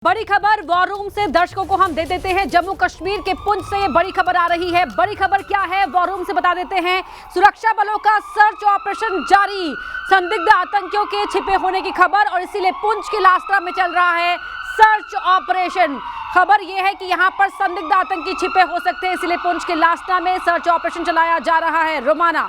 बड़ी खबर war room से दर्शकों को हम दे देते हैं। जम्मू कश्मीर के पुंछ से ये बड़ी खबर आ रही है। बड़ी खबर क्या है वॉर रूम से बता देते हैं। सुरक्षा बलों का सर्च ऑपरेशन जारी, संदिग्ध आतंकियों के छिपे होने की खबर और इसीलिए पुंछ के लास्ट्रा में चल रहा है सर्च ऑपरेशन। खबर यह है कि यहां पर संदिग्ध आतंकी छिपे हो सकते हैं, इसलिए पुंछ के लास्ट्रा में सर्च ऑपरेशन चलाया जा रहा है। रोमाना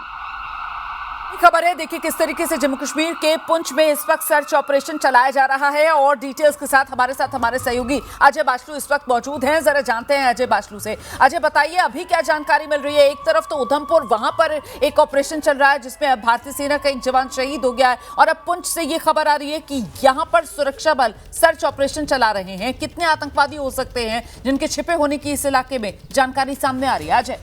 खबर है, देखिए किस तरीके से जम्मू कश्मीर के पुंछ में इस वक्त सर्च ऑपरेशन चलाया जा रहा है और डिटेल्स के साथ हमारे सहयोगी अजय बाचलू इस वक्त मौजूद हैं। जरा जानते हैं अजय बाचलू से। अजय बताइए अभी क्या जानकारी मिल रही है। एक तरफ तो उधमपुर, वहां पर एक ऑपरेशन चल रहा है जिसमें अब भारतीय सेना का एक जवान शहीद हो गया है और अब पुंछ से ये खबर आ रही है कि यहां पर सुरक्षा बल सर्च ऑपरेशन चला रहे हैं। कितने आतंकवादी हो सकते हैं जिनके छिपे होने की इस इलाके में जानकारी सामने आ रही है? अजय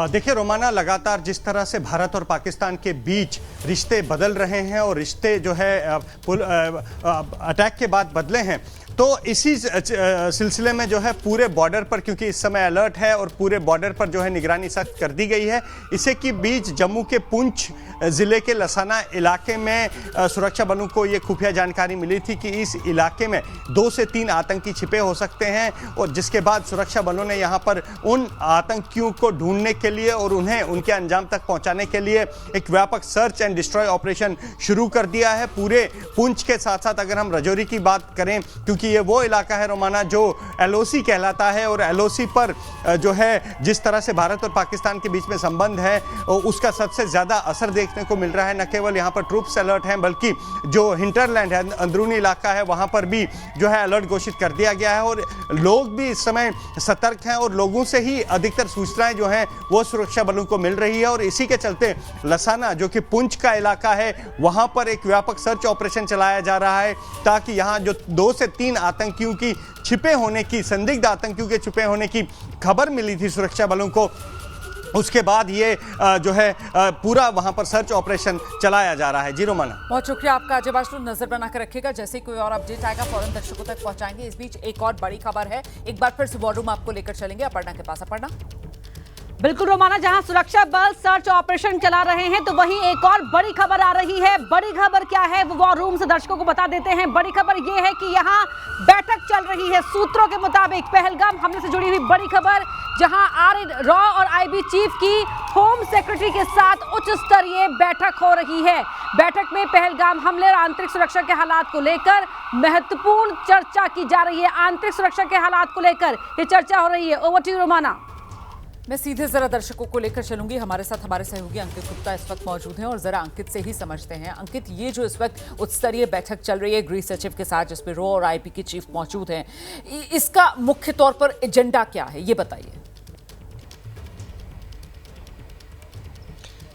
देखिए रोमाना, लगातार जिस तरह से भारत और पाकिस्तान के बीच रिश्ते बदल रहे हैं और रिश्ते जो है अटैक के बाद बदले हैं, तो इसी सिलसिले में जो है पूरे बॉर्डर पर, क्योंकि इस समय अलर्ट है और पूरे बॉर्डर पर जो है निगरानी सख्त कर दी गई है। इसी के बीच जम्मू के पुंछ ज़िले के लसाना इलाके में सुरक्षा बलों को ये खुफिया जानकारी मिली थी कि इस इलाके में 2 से 3 आतंकी छिपे हो सकते हैं और जिसके बाद सुरक्षा बलों ने यहाँ पर उन आतंकियों को ढूंढने के लिए और उन्हें उनके अंजाम तक पहुँचाने के लिए एक व्यापक सर्च एंड डिस्ट्रॉय ऑपरेशन शुरू कर दिया है। पूरे पुंछ के साथ साथ अगर हम राजौरी की बात करें, क्योंकि ये वो इलाका है रोमाना जो LOC कहलाता है और LOC पर जो है जिस तरह से भारत और पाकिस्तान के बीच में संबंध है उसका सबसे ज़्यादा असर देखने को मिल रहा है। न केवल यहाँ पर ट्रूप्स अलर्ट हैं बल्कि जो हिंटरलैंड है, अंदरूनी इलाका है, वहाँ पर भी जो है अलर्ट घोषित कर दिया गया है और लोग भी इस समय सतर्क हैं और लोगों से ही अधिकतर सूचनाएं जो हैं वो सुरक्षा बलों को मिल रही है। और इसी के चलते लसाना जो कि पुंछ का इलाका है वहाँ पर एक व्यापक सर्च ऑपरेशन चलाया जा रहा है ताकि यहाँ जो 2 से 3 आतंकियों की छिपे होने की, संदिग्ध आतंकियों के छिपे होने की खबर मिली थी सुरक्षा बलों को, उसके बाद ये जो है पूरा वहां पर सर्च ऑपरेशन चलाया जा रहा है। जी रोमाना, बहुत शुक्रिया आपका अजय बाचलू। नजर बनाकर रखिएगा, जैसे कोई और अपडेट आएगा फौरन दर्शकों तक पहुंचाएंगे। इस बीच एक और बड़ी खबर है, एक बार फिर से वॉर रूम आपको लेकर चलेंगे अपर्णा के पास। अपर्णा। बिल्कुल रोमाना, जहां सुरक्षा बल सर्च ऑपरेशन चला रहे हैं तो वहीं एक और बड़ी खबर आ रही है। बड़ी खबर क्या है वो वॉर रूम से दर्शकों को बता देते हैं। बड़ी खबर यह है कि यहां बैठक चल रही है। सूत्रों के मुताबिक पहलगाम हमले से जुड़ी हुई बड़ी खबर, जहां RA और IB चीफ की होम सेक्रेटरी के साथ उच्च स्तरीय बैठक हो रही है। बैठक में पहलगाम हमले और आंतरिक सुरक्षा के हालात को लेकर महत्वपूर्ण चर्चा की जा रही है। आंतरिक सुरक्षा के हालात को लेकर ये चर्चा हो रही है। Over to you Romana. मैं सीधे जरा दर्शकों को लेकर चलूंगी। हमारे साथ हमारे सहयोगी अंकित गुप्ता इस वक्त मौजूद हैं और जरा अंकित से ही समझते हैं। अंकित, ये जो इस वक्त उच्च स्तरीय बैठक चल रही है गृह सचिव के साथ जिसमें RO और IB के चीफ मौजूद हैं, इसका मुख्य तौर पर एजेंडा क्या है ये बताइए।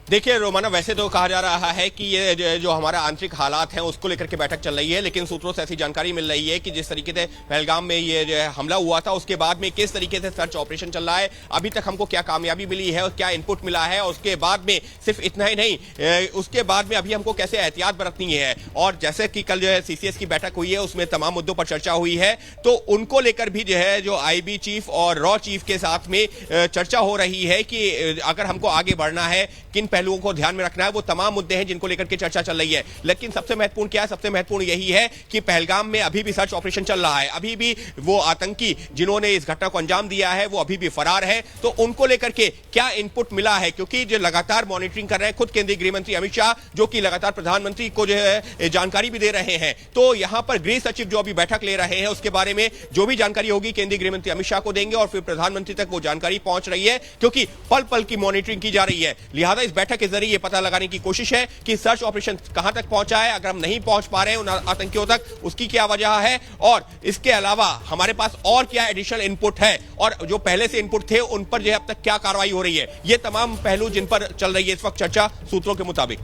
देखिए रोमाना, वैसे तो कहा जा रहा है कि ये जो हमारा आंतरिक हालात हैं उसको लेकर के बैठक चल रही है, लेकिन सूत्रों से ऐसी जानकारी मिल रही है कि जिस तरीके से पहलगाम में ये जो हमला हुआ था उसके बाद में किस तरीके से सर्च ऑपरेशन चल रहा है, अभी तक हमको क्या कामयाबी मिली है और क्या इनपुट मिला है, और उसके बाद में सिर्फ इतना ही नहीं, उसके बाद में अभी हमको कैसे एहतियात बरतनी है। और जैसे कि कल जो है CCS की बैठक हुई है उसमें तमाम मुद्दों पर चर्चा हुई है, तो उनको लेकर भी जो है जो IB चीफ और RO चीफ के साथ में चर्चा हो रही है कि अगर हमको आगे बढ़ना है किन पहलुओं को ध्यान में रखना है। वो तमाम मुद्दे हैं जिनको लेकर के चर्चा चल रही है, लेकिन सबसे महत्वपूर्ण क्या है? सबसे महत्वपूर्ण यही है कि पहलगाम में अभी भी सर्च ऑपरेशन चल रहा है। अभी भी वो आतंकी जिन्होंने इस घटना को अंजाम दिया है वो अभी भी फरार है, तो उनको लेकर के क्या इनपुट मिला है? क्योंकि जो लगातार मॉनिटरिंग कर रहे हैं खुद केंद्रीय गृह मंत्री अमित शाह, जो कि लगातार प्रधानमंत्री को जो है जानकारी भी दे रहे हैं, तो यहां पर गृह सचिव जो अभी बैठक ले रहे हैं उसके बारे में जो भी जानकारी होगी केंद्रीय गृह मंत्री अमित शाह को देंगे और फिर प्रधानमंत्री तक वो जानकारी पहुंच रही है, क्योंकि पल पल की मॉनिटरिंग की जा रही है। लिहाजा इस बैठक के जरिए ये पता लगाने की कोशिश है कि सर्च ऑपरेशन कहां तक पहुंचा है, अगर हम नहीं पहुंच पा रहे हैं उन आतंकियों तक उसकी क्या वजह है, और इसके अलावा हमारे पास और क्या एडिशनल इनपुट है और जो पहले से इनपुट थे उन पर जो है अब तक क्या कार्रवाई हो रही है। ये तमाम पहलू जिन पर चल रही है इस वक्त चर्चा सूत्रों के मुताबिक।